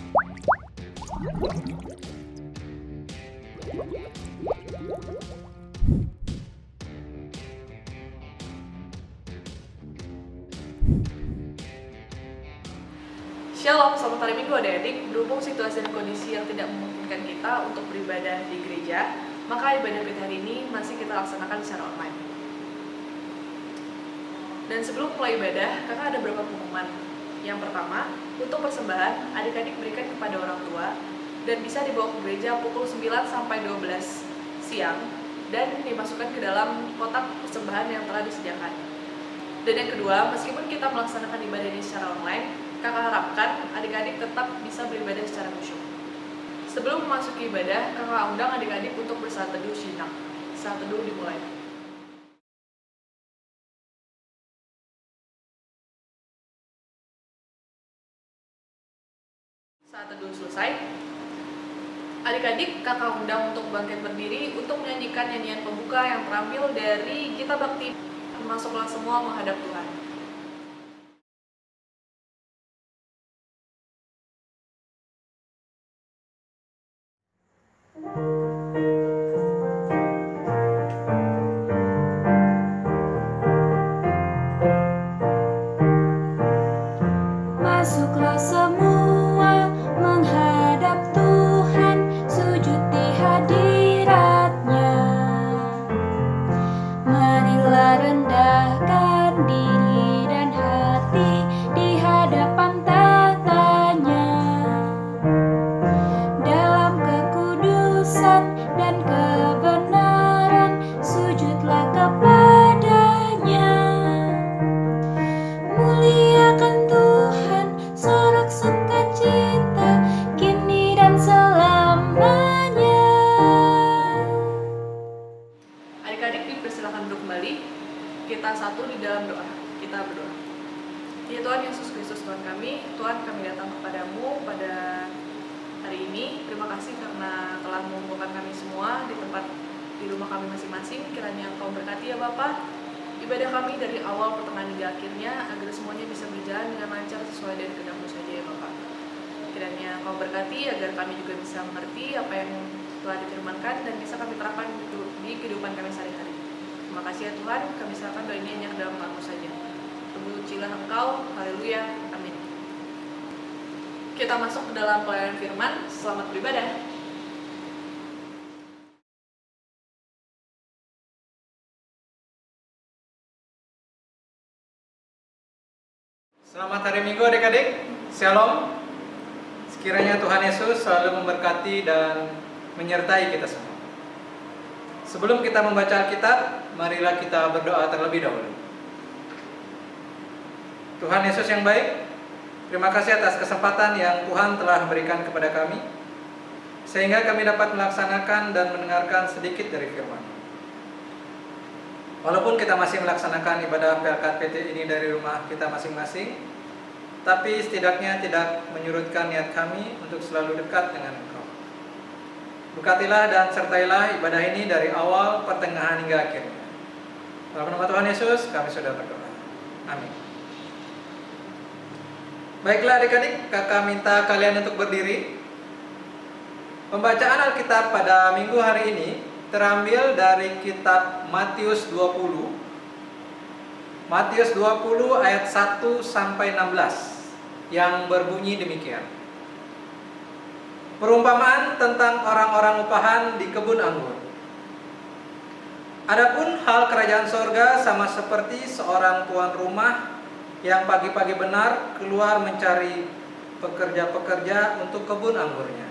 Shalom, selamat hari Minggu adik-adik. Berhubung situasi dan kondisi yang tidak memungkinkan kita untuk beribadah di gereja, maka ibadah kita hari ini masih kita laksanakan secara online. Dan sebelum mulai ibadah, kakak ada beberapa pengumuman. Yang pertama, untuk persembahan, adik-adik berikan kepada orang tua dan bisa dibawa ke gereja pukul 9 sampai 12 siang dan dimasukkan ke dalam kotak persembahan yang telah disediakan. Dan yang kedua, meskipun kita melaksanakan ibadah ini secara online, kakak harapkan adik-adik tetap bisa beribadah secara khusyuk. Sebelum memasuki ibadah, kakak undang adik-adik untuk bersaat teduh syinak. Saat teduh dimulai. Saat teduh selesai, adik-adik kakak undang untuk bangkit berdiri untuk menyanyikan nyanyian pembuka yang terambil dari Gita Bakti. Masuklah semua menghadap Tuhan. Masuklah semua menghadap Tuhan, sujud di hadirat-Nya. Marilah rendahkan diri dan hati di hadapan tata-Nya. Dalam kekudusan dan kebenaran, sujudlah kepada-Nya. Muliakan Tuhan, sorak sukacita, kini dan selamanya. Adik-adik dipersilakan duduk kembali. Kita satu di dalam doa. Kita berdoa. Ya Tuhan Yesus Kristus Tuhan kami, Tuhan kami datang kepadamu pada hari ini. Terima kasih karena telah mengumpulkan kami semua di tempat di rumah kami masing-masing. Kiranya Engkau berkati ya Bapa ibadah kami dari awal, pertengahan hingga akhirnya, agar semuanya bisa berjalan dengan lancar sesuai dengan kehendak-Mu saja ya Bapak. Kiranya Engkau berkati agar kami juga bisa mengerti apa yang telah difirmankan dan bisa kami terapkan di kehidupan kami sehari-hari. Terima kasih ya Tuhan, kami serahkan doa ini hanya ke dalam tangan-Mu saja. Terpujilah Engkau, haleluya, amin. Kita masuk ke dalam pelayanan firman. Selamat beribadah. Selamat hari Minggu adik-adik. Shalom. Sekiranya Tuhan Yesus selalu memberkati dan menyertai kita semua. Sebelum kita membaca Alkitab, marilah kita berdoa terlebih dahulu. Tuhan Yesus yang baik, terima kasih atas kesempatan yang Tuhan telah berikan kepada kami, sehingga kami dapat melaksanakan dan mendengarkan sedikit dari firman. Walaupun kita masih melaksanakan ibadah PLKPT ini dari rumah kita masing-masing, tapi setidaknya tidak menyurutkan niat kami untuk selalu dekat dengan Engkau. Berkatilah dan sertailah ibadah ini dari awal, pertengahan hingga akhirnya. Dalam nama Tuhan Yesus kami sudah berdoa. Amin. Baiklah adik-adik, kakak minta kalian untuk berdiri. Pembacaan Alkitab pada minggu hari ini terambil dari kitab Matius 20. Matius 20 ayat 1 sampai 16 yang berbunyi demikian. Perumpamaan tentang orang-orang upahan di kebun anggur. Adapun hal kerajaan sorga sama seperti seorang tuan rumah yang pagi-pagi benar keluar mencari pekerja-pekerja untuk kebun anggurnya.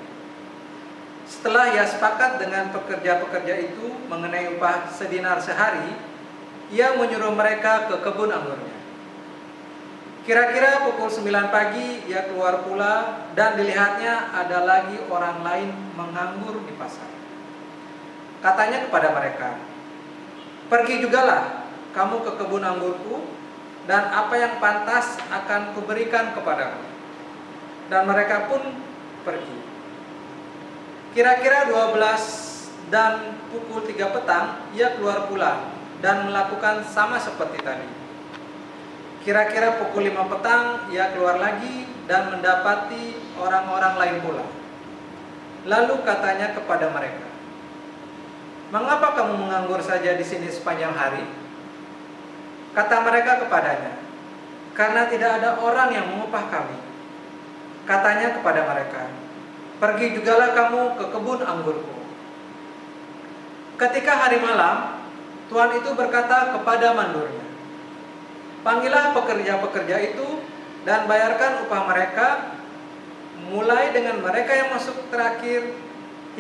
Setelah ia sepakat dengan pekerja-pekerja itu mengenai upah sedinar sehari, ia menyuruh mereka ke kebun anggurnya. Kira-kira pukul 9 pagi ia keluar pula dan dilihatnya ada lagi orang lain menganggur di pasar. Katanya kepada mereka, "Pergi jugalah kamu ke kebun anggurku, dan apa yang pantas akan kuberikan kepadamu." Dan mereka pun pergi. Kira-kira 12 dan pukul 3 petang ia keluar pula dan melakukan sama seperti tadi. Kira-kira pukul 5 petang ia keluar lagi dan mendapati orang-orang lain pula. Lalu katanya kepada mereka, "Mengapa kamu menganggur saja di sini sepanjang hari?" Kata mereka kepadanya, "Karena tidak ada orang yang mengupah kami." Katanya kepada mereka, "Pergi jugalah kamu ke kebun anggurku." Ketika hari malam, tuan itu berkata kepada mandornya, "Panggillah pekerja-pekerja itu dan bayarkan upah mereka, mulai dengan mereka yang masuk terakhir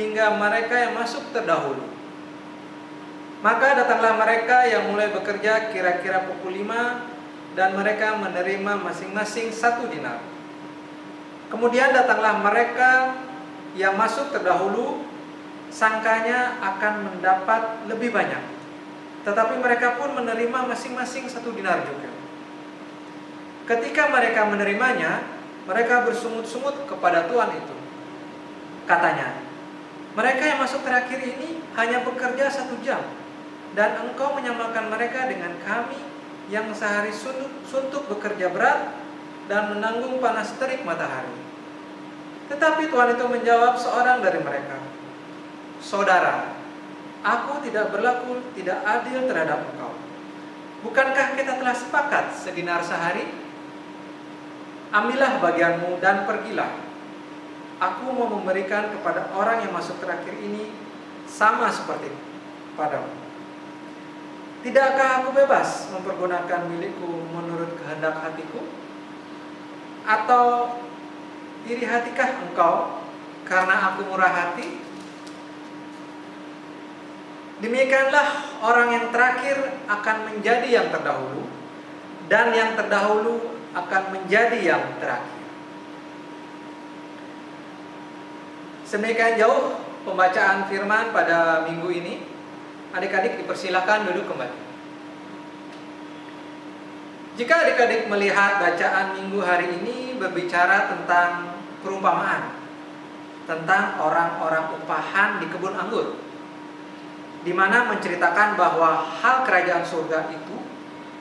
hingga mereka yang masuk terdahulu." Maka datanglah mereka yang mulai bekerja kira-kira pukul 5, dan mereka menerima masing-masing 1 dinar. Kemudian datanglah mereka yang masuk terdahulu, sangkanya akan mendapat lebih banyak, tetapi mereka pun menerima masing-masing 1 dinar juga. Ketika mereka menerimanya, mereka bersungut-sungut kepada tuan itu. Katanya, "Mereka yang masuk terakhir ini hanya bekerja 1 jam, dan engkau menyamakan mereka dengan kami yang sehari suntuk bekerja berat dan menanggung panas terik matahari." Tetapi tuan itu menjawab seorang dari mereka, "Saudara, aku tidak berlaku tidak adil terhadap engkau. Bukankah kita telah sepakat sedinar sehari? Ambillah bagianmu dan pergilah. Aku mau memberikan kepada orang yang masuk terakhir ini sama seperti padamu. Tidakkah aku bebas mempergunakan milikku menurut kehendak hatiku? Atau iri hatikah engkau karena aku murah hati?" Demikianlah orang yang terakhir akan menjadi yang terdahulu, dan yang terdahulu akan menjadi yang terakhir. Semikian jauh pembacaan firman pada minggu ini. Adik-adik dipersilakan duduk kembali. Jika adik-adik melihat bacaan minggu hari ini berbicara tentang perumpamaan, tentang orang-orang upahan di kebun anggur, di mana menceritakan bahwa hal kerajaan surga itu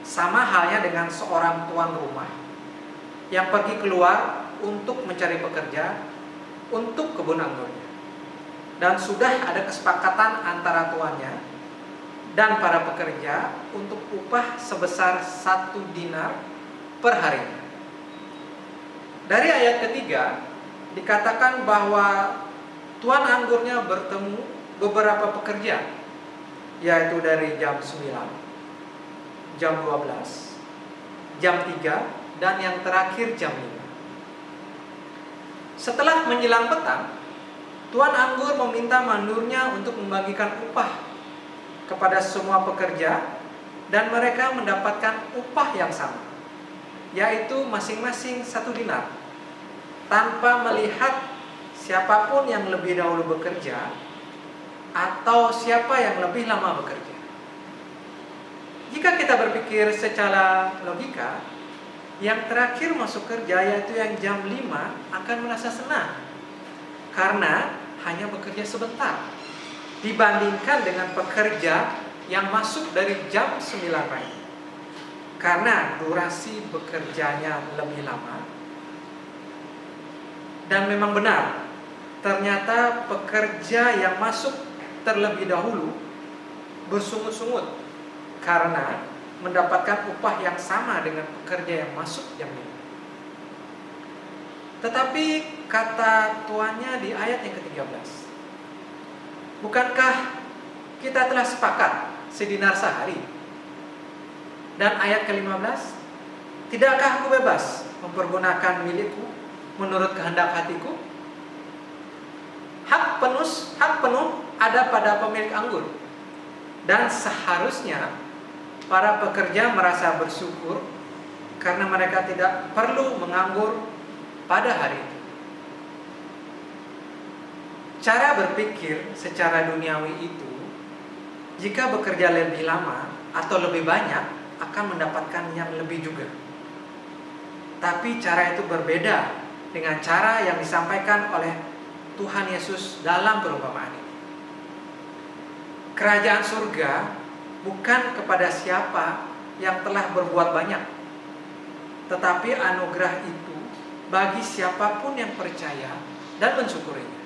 sama halnya dengan seorang tuan rumah yang pergi keluar untuk mencari pekerja untuk kebun anggurnya. Dan sudah ada kesepakatan antara tuannya dan para pekerja untuk upah sebesar 1 dinar per harinya. Dari ayat ketiga dikatakan bahwa tuan anggurnya bertemu beberapa pekerja, yaitu dari jam 9, jam 12, jam 3, dan yang terakhir jam 5. Setelah menjelang petang, tuan anggur meminta mandornya untuk membagikan upah kepada semua pekerja, dan mereka mendapatkan upah yang sama, yaitu masing-masing 1 dinar, tanpa melihat siapapun yang lebih dahulu bekerja atau siapa yang lebih lama bekerja. Jika kita berpikir secara logika, yang terakhir masuk kerja, yaitu yang jam 5, akan merasa senang karena hanya bekerja sebentar dibandingkan dengan pekerja yang masuk dari jam 9 pagi, karena durasi bekerjanya lebih lama. Dan memang benar, ternyata pekerja yang masuk terlebih dahulu bersungut-sungut karena mendapatkan upah yang sama dengan pekerja yang masuk jam 5. Tetapi kata tuannya di ayat yang ke-13, "Bukankah kita telah sepakat sedinar sehari?" Dan ayat ke-15, "Tidakkah aku bebas mempergunakan milikku menurut kehendak hatiku?" Hak penuh ada pada pemilik anggur, dan seharusnya para pekerja merasa bersyukur karena mereka tidak perlu menganggur pada hari itu. Cara berpikir secara duniawi itu, jika bekerja lebih lama atau lebih banyak, akan mendapatkan yang lebih juga. Tapi cara itu berbeda dengan cara yang disampaikan oleh Tuhan Yesus dalam perumpamaan ini. Kerajaan surga bukan kepada siapa yang telah berbuat banyak, tetapi anugerah itu bagi siapapun yang percaya dan mensyukurinya.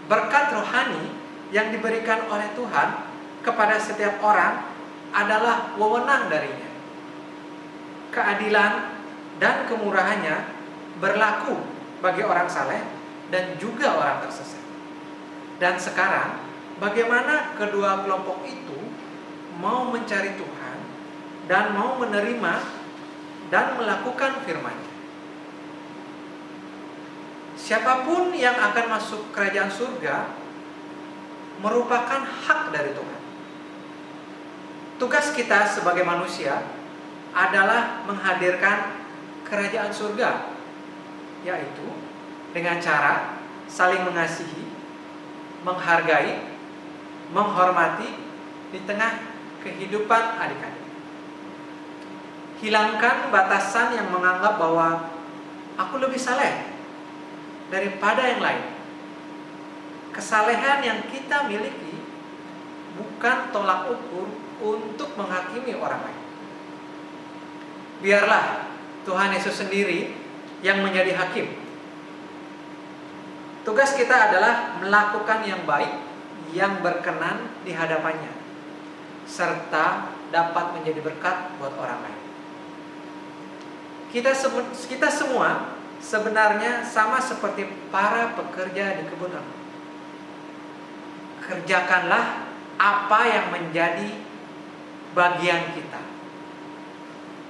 Berkat rohani yang diberikan oleh Tuhan kepada setiap orang adalah wewenang darinya. Keadilan dan kemurahannya berlaku bagi orang saleh dan juga orang tersesat. Dan sekarang, bagaimana kedua kelompok itu mau mencari Tuhan dan mau menerima dan melakukan firman-Nya. Siapapun yang akan masuk kerajaan surga merupakan hak dari Tuhan. Tugas kita sebagai manusia adalah menghadirkan kerajaan surga, yaitu dengan cara saling mengasihi, menghargai, menghormati di tengah kehidupan adik-adik. Hilangkan batasan yang menganggap bahwa aku lebih saleh daripada yang lain. Kesalehan yang kita miliki bukan tolak ukur untuk menghakimi orang lain. Biarlah Tuhan Yesus sendiri yang menjadi hakim. Tugas kita adalah melakukan yang baik, yang berkenan di hadapannya, serta dapat menjadi berkat buat orang lain. Kita semua sebenarnya sama seperti para pekerja di kebun anggur. Kerjakanlah apa yang menjadi bagian kita,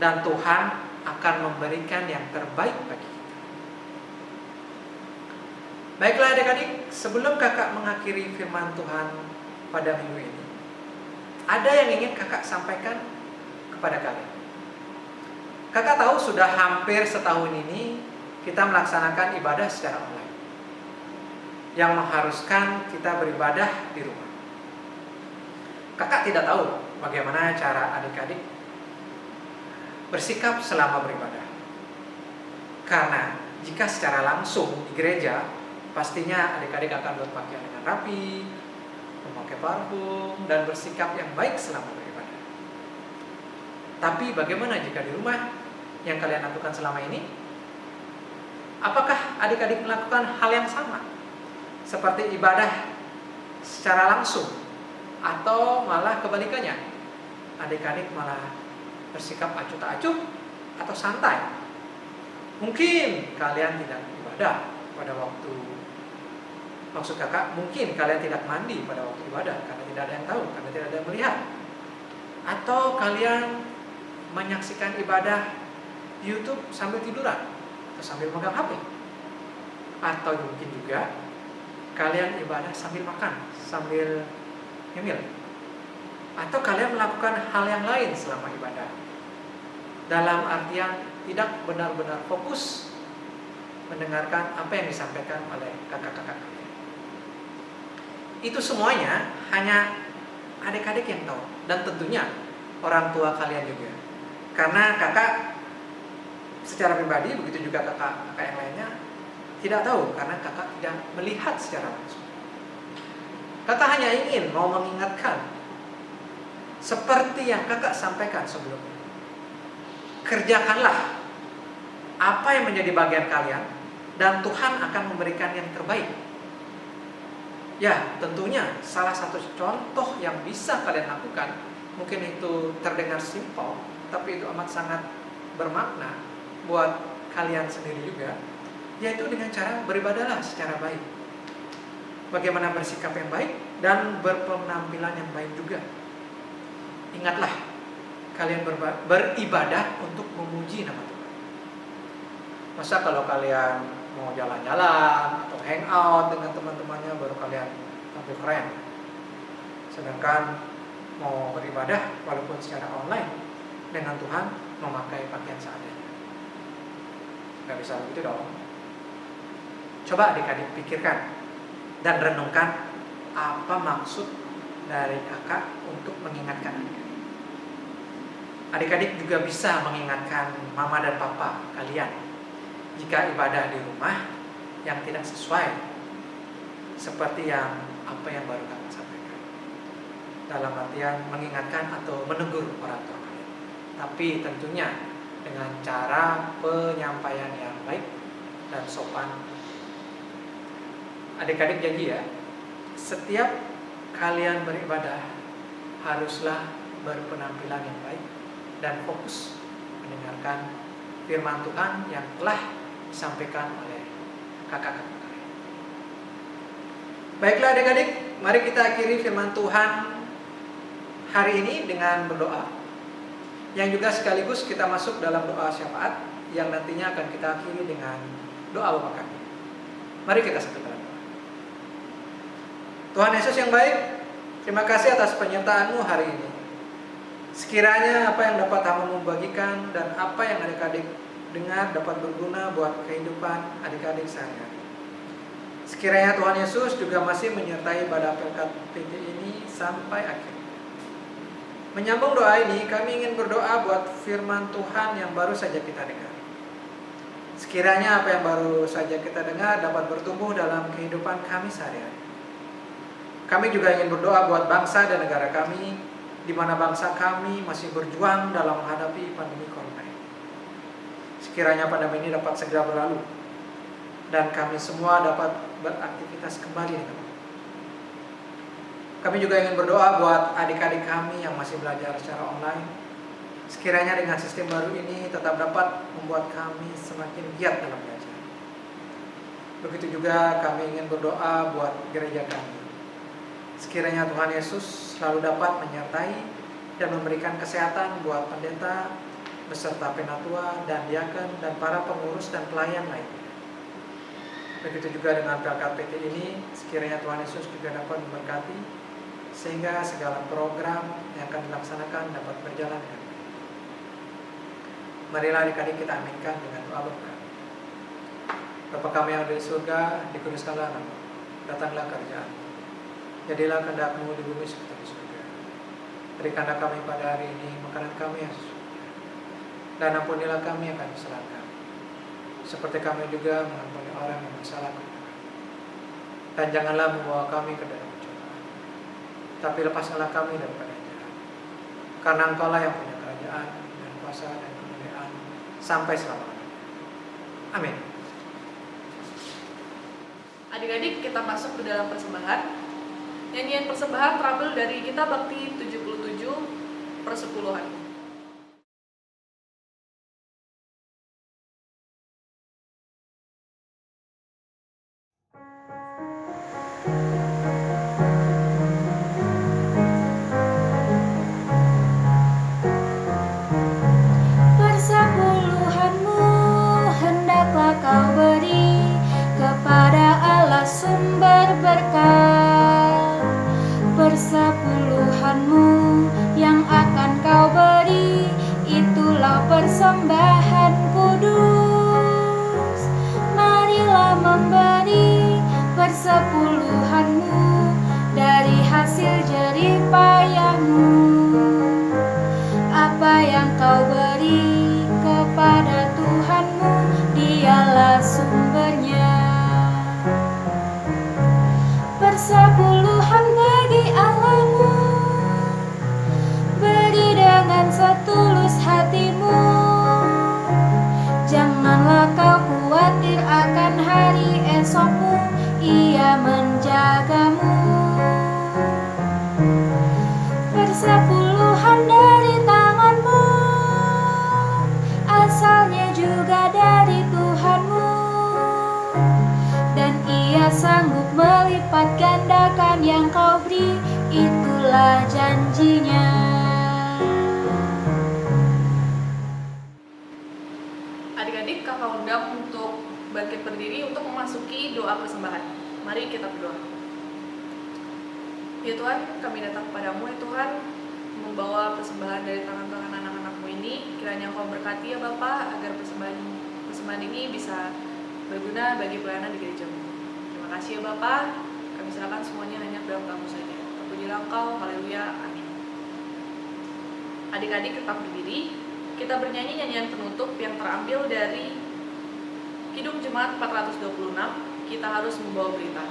dan Tuhan akan memberikan yang terbaik bagi kita. Baiklah adik-adik, sebelum kakak mengakhiri firman Tuhan pada minggu ini, ada yang ingin kakak sampaikan kepada kalian. Kakak tahu sudah hampir setahun ini kita melaksanakan ibadah secara online, yang mengharuskan kita beribadah di rumah. Kakak tidak tahu bagaimana cara adik-adik bersikap selama beribadah. Karena jika secara langsung di gereja, pastinya adik-adik akan berpakaian dengan rapi, memakai parfum, dan bersikap yang baik selama beribadah. Tapi bagaimana jika di rumah yang kalian lakukan selama ini? Apakah adik-adik melakukan hal yang sama? Seperti ibadah secara langsung, atau malah kebalikannya? Adik-adik malah bersikap acuh tak acuh atau santai. Mungkin kalian tidak ibadah pada waktu, maksud kakak, mungkin kalian tidak mandi pada waktu ibadah karena tidak ada yang tahu, karena tidak ada yang melihat. Atau kalian menyaksikan ibadah di YouTube sambil tiduran atau sambil megang HP. Atau mungkin juga kalian ibadah sambil makan, sambil nyemil. Atau kalian melakukan hal yang lain selama ibadah, dalam artian tidak benar-benar fokus mendengarkan apa yang disampaikan oleh kakak-kakak kalian. Itu semuanya hanya adik-adik yang tahu, dan tentunya orang tua kalian juga. Karena kakak secara pribadi, begitu juga kakak-kakak yang lainnya, tidak tahu karena kakak tidak melihat secara langsung. Kakak hanya ingin mau mengingatkan seperti yang kakak sampaikan sebelumnya. Kerjakanlah apa yang menjadi bagian kalian, dan Tuhan akan memberikan yang terbaik. Ya, tentunya salah satu contoh yang bisa kalian lakukan, mungkin itu terdengar simpel, tapi itu amat sangat bermakna buat kalian sendiri juga, yaitu dengan cara beribadahlah secara baik. Bagaimana bersikap yang baik dan berpenampilan yang baik juga. Ingatlah, kalian beribadah untuk memuji nama Tuhan. Masa kalau kalian mau jalan-jalan atau hangout dengan teman-temannya baru kalian tampil keren, sedangkan mau beribadah walaupun secara online dengan Tuhan memakai pakaian seadanya? Gak bisa begitu dong. Coba adik-adik pikirkan dan renungkan apa maksud dari kakak untuk mengingatkan adik-adik. Adik-adik juga bisa mengingatkan mama dan papa kalian jika ibadah di rumah yang tidak sesuai seperti yang apa yang baru kakak sampaikan. Dalam artian mengingatkan atau menegur orang tua kalian. Tapi tentunya dengan cara penyampaian yang baik dan sopan. Adik-adik janji ya, setiap kalian beribadah haruslah berpenampilan yang baik dan fokus mendengarkan firman Tuhan yang telah disampaikan oleh kakak-kakak kalian. Baiklah adik-adik, mari kita akhiri firman Tuhan hari ini dengan berdoa, yang juga sekaligus kita masuk dalam doa syafaat yang nantinya akan kita akhiri dengan doa Bapa kami. Mari kita satu dalam doa. Tuhan Yesus yang baik, terima kasih atas penyertaan-Mu hari ini. Sekiranya apa yang dapat hamba-Mu bagikan dan apa yang adik-adik dengar dapat berguna buat kehidupan adik-adik sehari-hari. Sekiranya Tuhan Yesus juga masih menyertai pada Pelkat PT ini sampai akhir. Menyambung doa ini, kami ingin berdoa buat firman Tuhan yang baru saja kita dengar. Sekiranya apa yang baru saja kita dengar dapat bertumbuh dalam kehidupan kami sehari-hari. Kami juga ingin berdoa buat bangsa dan negara kami, di mana bangsa kami masih berjuang dalam menghadapi pandemi corona ini. Sekiranya pandemi ini dapat segera berlalu, dan kami semua dapat beraktivitas kembali dengan baik. Kami juga ingin berdoa buat adik-adik kami yang masih belajar secara online. Sekiranya dengan sistem baru ini tetap dapat membuat kami semakin giat dalam belajar. Begitu juga kami ingin berdoa buat gereja kami. Sekiranya Tuhan Yesus selalu dapat menyertai dan memberikan kesehatan buat pendeta, beserta penatua dan diaken dan para pengurus dan pelayan lainnya. Begitu juga dengan Pelkat PT ini, sekiranya Tuhan Yesus juga dapat memberkati sehingga segala program yang akan dilaksanakan dapat berjalan dengan baik. Marilah adik-adik kita aminkan dengan doa berkat. Bapa kami yang ada di surga, dikuduskanlah nama-Mu, datanglah kerjaan-Mu, jadilah kehendak-Mu di bumi seperti di surga. Berikanlah kami pada hari ini makanan kami yang sesungguhnya, dan ampunilah kami akan kesalahan kami, seperti kami juga mengampuni orang yang bersalah kepada kami. Dan janganlah membawa kami ke dalam pencobaan, tapi lepaskanlah kami daripada yang jahat. Karena Engkau-lah yang punya kerajaan dan kuasa dan kemuliaan sampai selama-lamanya. Amin. Adik-adik, kita masuk ke dalam persembahan. Nyanyian persembahan terambil dari Kitab Bakti 77 persepuluhan. Persepuluhanmu hendaklah kau beri kepada Allah sumber berkat. Persepuluhanmu yang akan kau beri, itulah persembahan kudus. Marilah memberi persepuluhanmu dari hasil jerih payahmu. Apa yang kau beri kepada Tuhanmu, Dialah sumbernya. Persepuluhan bagi Allahmu, beri dengan setulus hatimu. Janganlah kau khawatir akan hari esokmu, Ia menjagamu. Persepuluhan dari tanganmu, asalnya juga dari Tuhanmu, dan Ia sanggup melipat gandakan yang kau beri, itulah janjinya. Adik-adik, kakak undang untuk bangkit berdiri untuk memasuki doa persembahan. Mari kita berdoa. Ya Tuhan, kami datang kepadamu ya Tuhan, membawa persembahan dari tangan-tangan anak-anakmu ini. Kiranya Engkau berkati ya Bapa, agar persembahan ini bisa berguna bagi pelayanan di gerejamu. Terima kasih ya Bapa, kami serahkan semuanya hanya dalam kamu saja. Terpujilah Engkau, haleluya, amin. Adik-adik tetap berdiri, kita bernyanyi nyanyian penutup yang terambil dari Kidung Jemaat 426, Kita Harus Membawa Berita.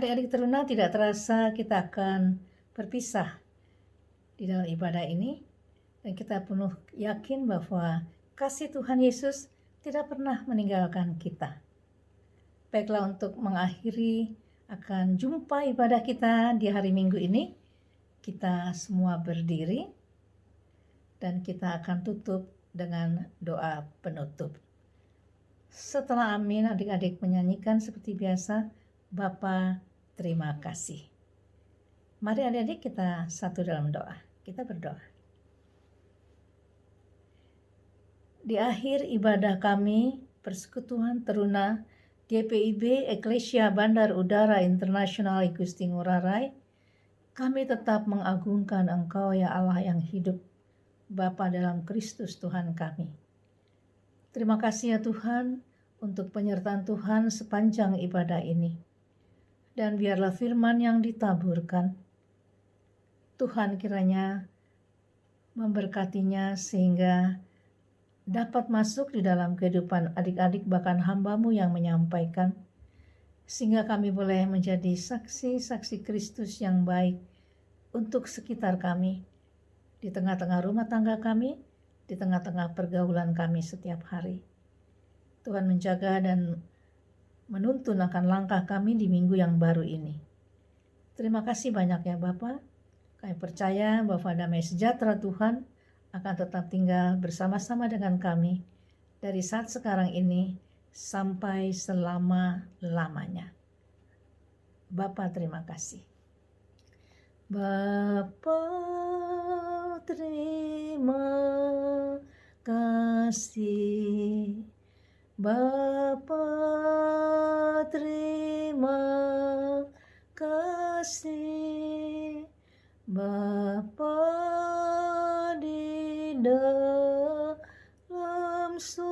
Adik-adik teruna, tidak terasa kita akan berpisah di dalam ibadah ini, dan kita penuh yakin bahwa kasih Tuhan Yesus tidak pernah meninggalkan kita. Baiklah, untuk mengakhiri akan jumpa ibadah kita di hari Minggu ini, kita semua berdiri dan kita akan tutup dengan doa penutup. Setelah amin, adik-adik menyanyikan seperti biasa, Bapa terima kasih. Mari adik-adik kita satu dalam doa. Kita berdoa. Di akhir ibadah kami, Persekutuan Teruna GPIB Eklesia Bandar Udara Internasional Gusti Ngurah Rai, kami tetap mengagungkan Engkau ya Allah yang hidup, Bapa dalam Kristus Tuhan kami. Terima kasih ya Tuhan untuk penyertaan Tuhan sepanjang ibadah ini. Dan biarlah firman yang ditaburkan, Tuhan kiranya memberkatinya sehingga dapat masuk di dalam kehidupan adik-adik bahkan hamba-Mu yang menyampaikan, sehingga kami boleh menjadi saksi-saksi Kristus yang baik untuk sekitar kami, di tengah-tengah rumah tangga kami, di tengah-tengah pergaulan kami setiap hari. Tuhan menjaga dan menuntun akan langkah kami di minggu yang baru ini. Terima kasih banyak ya Bapa. Kami percaya bahwa damai sejahtera Tuhan akan tetap tinggal bersama-sama dengan kami dari saat sekarang ini sampai selama-lamanya. Bapa terima kasih. Bapa terima kasih. Bapa terima kasih. Bapa di dalam surga,